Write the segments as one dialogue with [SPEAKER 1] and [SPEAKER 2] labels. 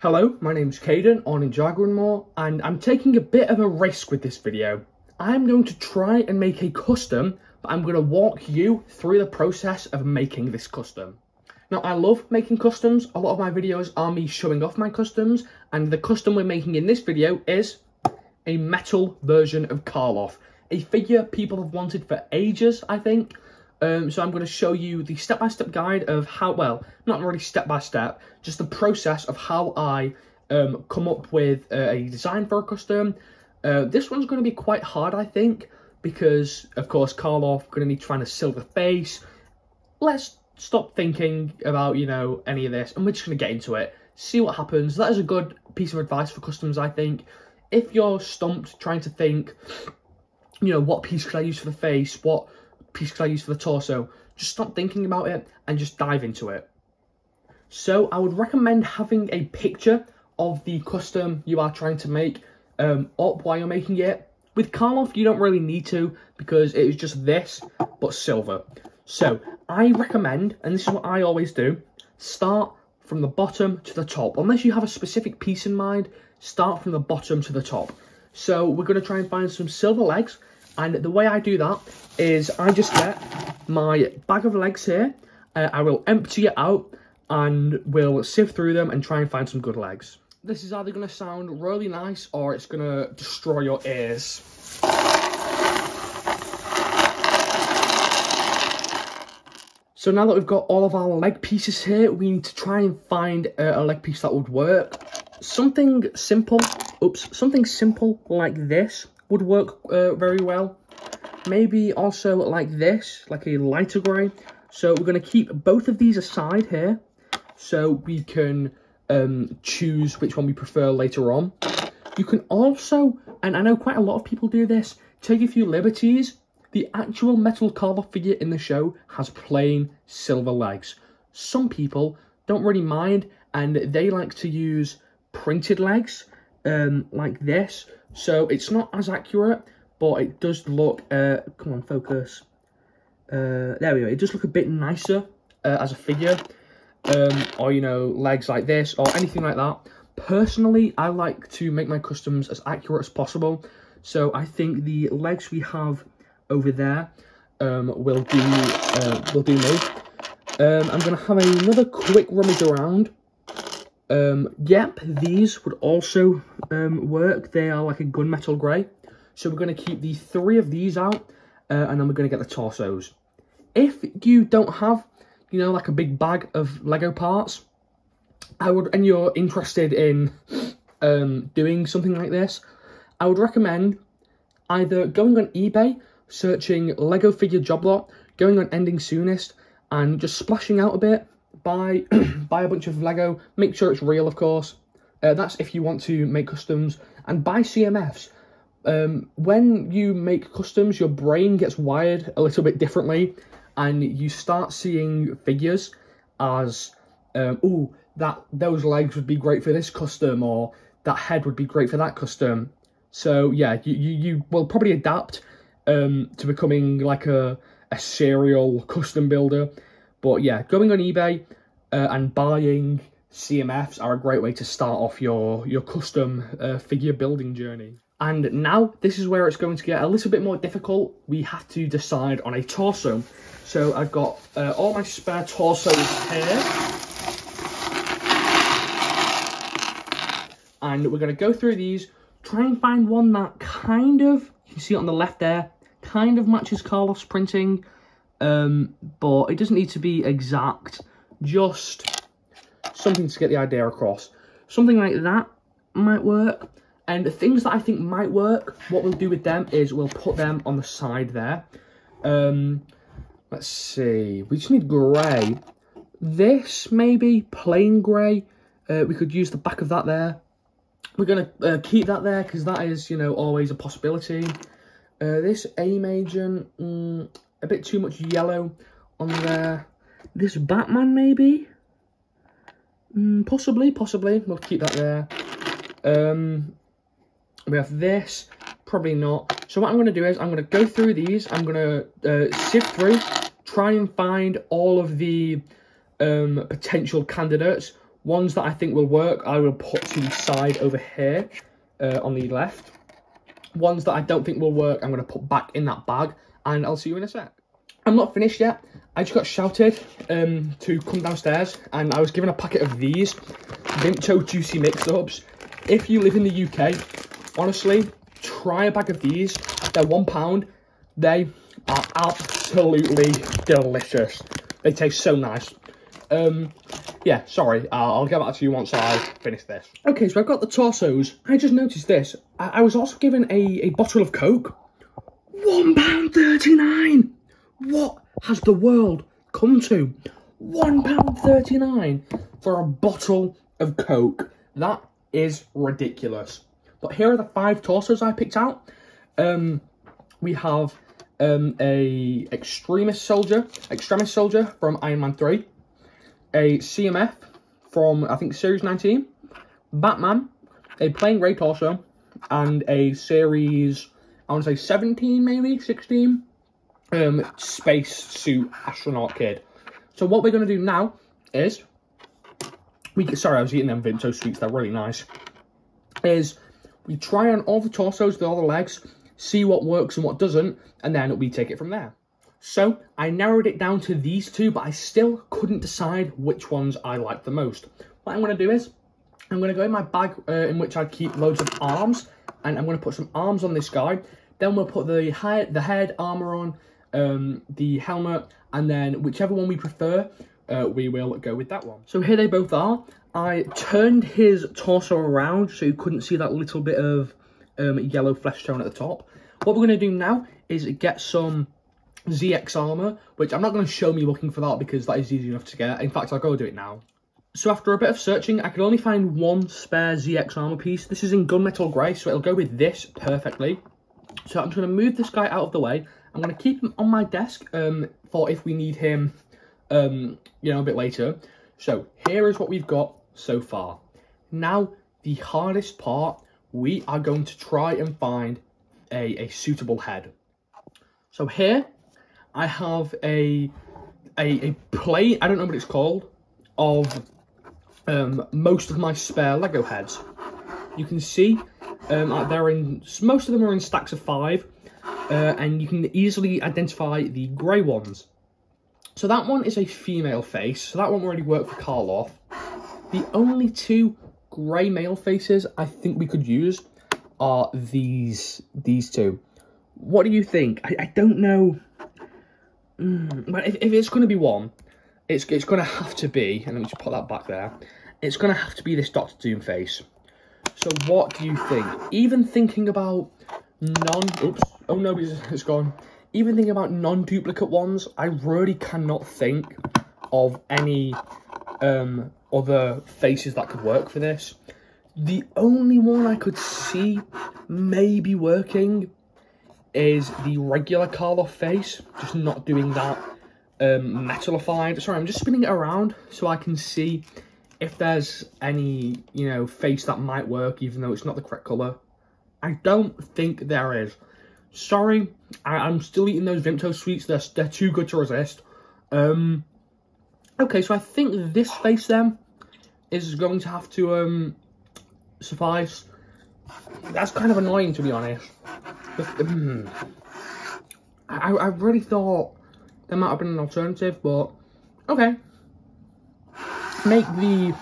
[SPEAKER 1] Hello, my name's Caden or Ninjago and more, and I'm taking a bit of a risk with this video. I'm going to try and make a custom, but I'm going to walk you through the process of making this custom. Now, I love making customs. A lot of my videos are me showing off my customs, and the custom we're making in this video is a metal version of Karlof, a figure people have wanted for ages, I think. So I'm going to show you the step-by-step guide of how, well, not really step-by-step, just the process of how I come up with a design for a custom. This one's going to be quite hard, I think, because, of course, Karlof going to need to find a silver face. Let's stop thinking about, any of this, and we're just going to get into it, see what happens. That is a good piece of advice for customs, I think. If you're stumped trying to think, what piece could I use for the face, what piece could I use for the torso, just stop thinking about it and just dive into it. So I would recommend having a picture of the custom you are trying to make up while you're making it. With Karlof, you don't really need to, because it is just this, but silver. So I recommend, and this is what I always do, start from the bottom to the top. Unless you have a specific piece in mind, start from the bottom to the top. So we're going to try and find some silver legs. And the way I do that is I just get my bag of legs here. I will empty it out and we'll sift through them and try and find some good legs. This is either going to sound really nice or it's going to destroy your ears. So now that we've got all of our leg pieces here, we need to try and find a leg piece that would work. Something simple like this would work very well. Maybe also like this, like a lighter grey. So we're going to keep both of these aside here, so we can choose which one we prefer later on. You can also, and I know quite a lot of people do this, take a few liberties. The actual metal Karlof figure in the show has plain silver legs. Some people don't really mind, and they like to use printed legs like this. So it's not as accurate, but it does look, come on, focus. There we go. It does look a bit nicer as a figure. Or, legs like this or anything like that. Personally, I like to make my customs as accurate as possible. So I think the legs we have over there will do me. I'm going to have another quick rummage around. Yep, these would also work. They are like a gunmetal grey. So we're going to keep the 3 of these out, and then we're going to get the torsos. If you don't have, like a big bag of Lego parts, and you're interested in doing something like this, I would recommend either going on eBay, searching Lego figure job lot, going on ending soonest, and just splashing out a bit. Buy a bunch of Lego, make sure it's real, of course. That's if you want to make customs, and buy CMFs. When you make customs, your brain gets wired a little bit differently, and you start seeing figures as, those legs would be great for this custom, or that head would be great for that custom. So yeah, you will probably adapt to becoming like a serial custom builder. But yeah, going on eBay and buying CMFs are a great way to start off your custom figure building journey. And now, this is where it's going to get a little bit more difficult. We have to decide on a torso. So I've got all my spare torsos here. And we're going to go through these, try and find one that kind of, you can see it on the left there, kind of matches Karlof's printing. But it doesn't need to be exact, just something to get the idea across. Something like that might work. And the things that I think might work, what we'll do with them is we'll put them on the side there. Let's see, we just need grey. This maybe plain grey. We could use the back of that there. We're going to keep that there because that is, always a possibility. This AIM agent, a bit too much yellow on there. This Batman, maybe? Possibly. We'll keep that there. We have this. Probably not. So what I'm going to do is I'm going to go through these. I'm going to sift through, try and find all of the potential candidates, Ones that I think will work, I will put to the side over here on the left. Ones that I don't think will work, I'm going to put back in that bag, and I'll see you in a sec. I'm not finished yet. I just got shouted to come downstairs, and I was given a packet of these Vimto Juicy Mix-Ups. If you live in the UK, honestly, try a bag of these. They're £1. They are absolutely delicious. They taste so nice. Yeah, sorry, I'll get back to you once I finish this. Okay, so I've got the torsos. I just noticed this. I was also given a bottle of Coke. £1.39. What has the world come to? £1.39 for a bottle of Coke. That is ridiculous. But here are the 5 torsos I picked out. We have a Extremis Soldier from Iron Man 3. A CMF from, I think, Series 19, Batman, a plain grey torso, and a Series, I want to say 17, maybe, 16, space suit astronaut kid. So what we're going to do now is, sorry, I was eating them Vimto sweets, they're really nice, is we try on all the torsos, all the legs, see what works and what doesn't, and then we take it from there. So, I narrowed it down to these 2, but I still couldn't decide which ones I liked the most. What I'm going to do is, I'm going to go in my bag in which I keep loads of arms, and I'm going to put some arms on this guy. Then we'll put the head, armour on, the helmet, and then whichever one we prefer, we will go with that one. So here they both are. I turned his torso around so you couldn't see that little bit of yellow flesh tone at the top. What we're going to do now is get some ZX armor, which I'm not going to show me looking for that because that is easy enough to get. In fact, I'll go do it now. So after a bit of searching, I could only find one spare ZX armor piece. This is in gunmetal grey, so it'll go with this perfectly. So I'm just going to move this guy out of the way. I'm going to keep him on my desk for if we need him, you know, a bit later. So here is what we've got so far. Now, the hardest part, we are going to try and find a suitable head. So here, I have a plate, I don't know what it's called, of most of my spare Lego heads. You can see most of them are in stacks of 5, and you can easily identify the grey ones. So that one is a female face, so that won't really work for Karlof. The only 2 grey male faces I think we could use are these 2. What do you think? I don't know. But if it's going to be one, it's going to have to be, and let me just put that back there, it's going to have to be this Dr. Doom face. So what do you think? Even thinking about oops, oh no, it's gone. Even thinking about non-duplicate ones, I really cannot think of any other faces that could work for this. The only one I could see maybe working is the regular Karlof face, just not doing that metalified. Sorry, I'm just spinning it around so I can see if there's any, you know, face that might work, even though it's not the correct colour. I don't think there is. Sorry, I'm still eating those Vimto sweets. They're too good to resist. Okay, so I think this face then is going to have to suffice. That's kind of annoying, to be honest. I really thought there might have been an alternative, but okay. Make the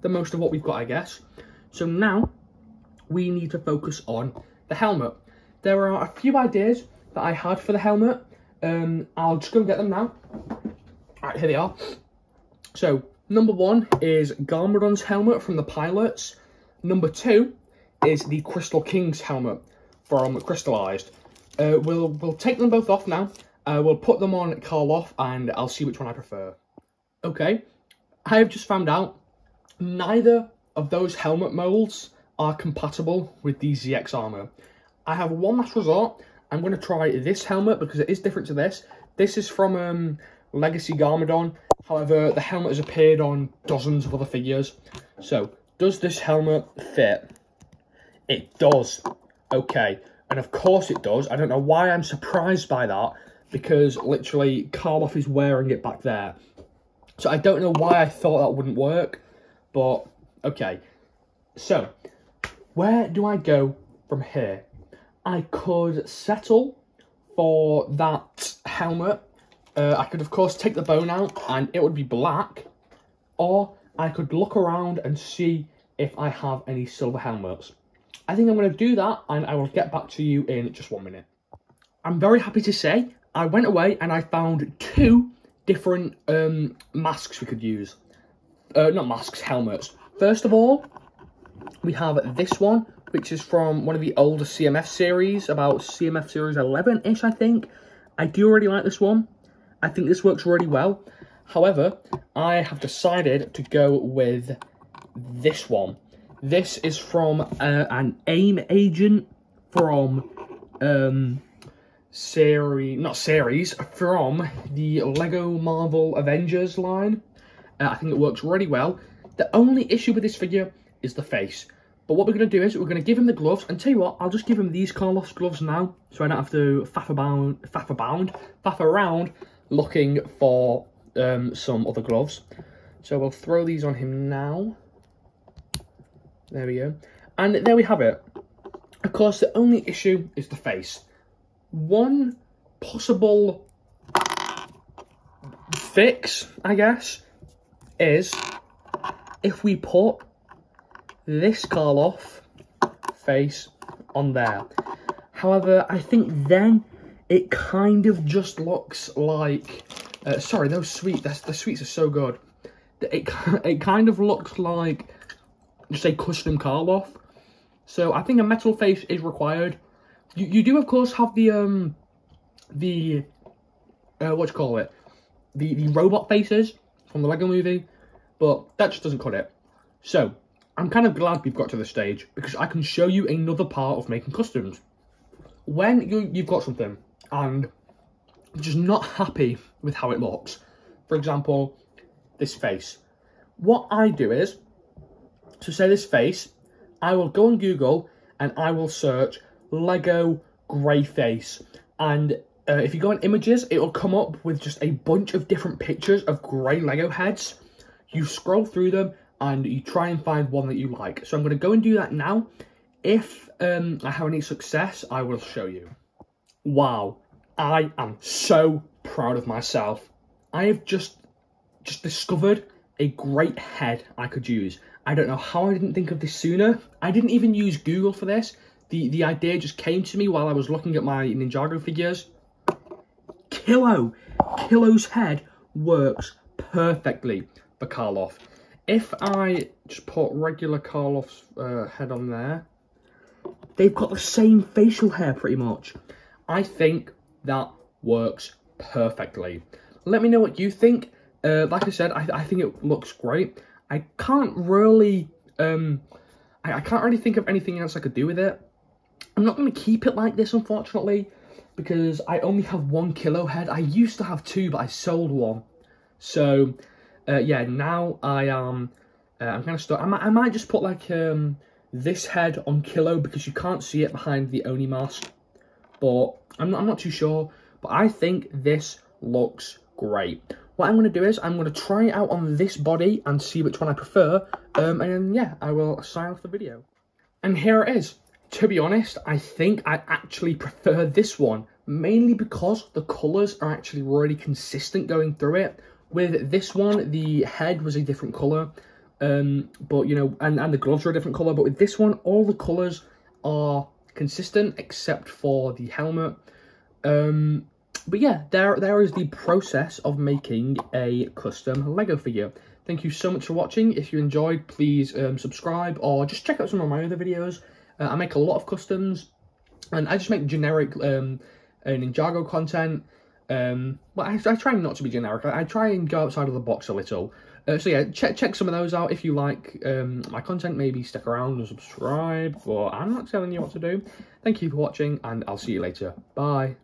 [SPEAKER 1] most of what we've got, I guess. So now we need to focus on the helmet. There are a few ideas that I had for the helmet. I'll just go and get them now. Alright, here they are. So, number 1 is Garmadon's helmet from the Pilots. Number 2 is the Crystal King's helmet from Crystallized. We'll take them both off now. We'll put them on Karlof and I'll see which one I prefer. Okay, I have just found out neither of those helmet molds are compatible with the ZX armor. I have one last resort. I'm going to try this helmet because it is different to this. This is from Legacy Garmadon. However, the helmet has appeared on dozens of other figures. So, does this helmet fit? It does. Okay, and of course it does. I don't know why I'm surprised by that, because literally Karlof is wearing it back there. So I don't know why I thought that wouldn't work, But, okay. So, where do I go from here? I could settle for that helmet. I could, of course, take the bone out and it would be black. Or I could look around and see if I have any silver helmets. I think I'm going to do that and I will get back to you in just 1 minute. I'm very happy to say I went away and I found 2 different masks we could use. Not masks, helmets. First of all, we have this one, which is from one of the older CMF series, about CMF series 11-ish, I think. I do really like this one. I think this works really well. However, I have decided to go with this one. This is from an AIM agent from from the Lego Marvel Avengers line. I think it works really well. The only issue with this figure is the face. But what we're going to do is we're going to give him the gloves. And tell you what, I'll just give him these Karlof gloves now, so I don't have to faff around looking for some other gloves. So we'll throw these on him now. There we go. And there we have it. Of course, the only issue is the face. One possible fix, I guess, is if we put this Karlof face on there. However, I think then it kind of just looks like... sorry, those sweets, the sweets are so good. It kind of looks like just a custom Karlof. So I think a metal face is required. You do, of course, have the robot faces from the Lego movie, but that just doesn't cut it. So I'm kind of glad we've got to this stage because I can show you another part of making customs. When you've got something and you're just not happy with how it looks, for example, this face. What I do is, to say this face, I will go on Google and I will search Lego grey face, and if you go on images, it will come up with just a bunch of different pictures of grey Lego heads. You scroll through them and you try and find one that you like. So I'm going to go and do that now. If I have any success, I will show you. Wow, I am so proud of myself. I have just discovered a great head I could use. I don't know how I didn't think of this sooner. I didn't even use Google for this. The idea just came to me while I was looking at my Ninjago figures. Kilo's head works perfectly for Karlof. If I just put regular Karlof's head on there, they've got the same facial hair pretty much. I think that works perfectly. Let me know what you think. Like I said, I think it looks great. I can't really I can't really think of anything else I could do with it. I'm not going to keep it like this, unfortunately, because I only have 1 kilo head. I used to have 2, but I sold 1. So yeah, now I am I'm kind of stuck. I might just put like this head on Kilo because you can't see it behind the Oni mask, but I'm not too sure. But I think this looks great. What I'm going to do is I'm going to try it out on this body and see which one I prefer, and then yeah, I will sign off the video. And here it is. To be honest, I think I actually prefer this one, mainly because the colours are actually really consistent going through it. With this one, the head was a different colour, but you know, and the gloves are a different colour. But with this one, all the colours are consistent except for the helmet. But yeah, there is the process of making a custom Lego figure. Thank you so much for watching. If you enjoyed, please subscribe or just check out some of my other videos. I make a lot of customs, and I just make generic Ninjago content. Well, I try not to be generic. I try and go outside of the box a little. So yeah, check some of those out if you like my content. Maybe stick around and subscribe, but I'm not telling you what to do. Thank you for watching, and I'll see you later. Bye.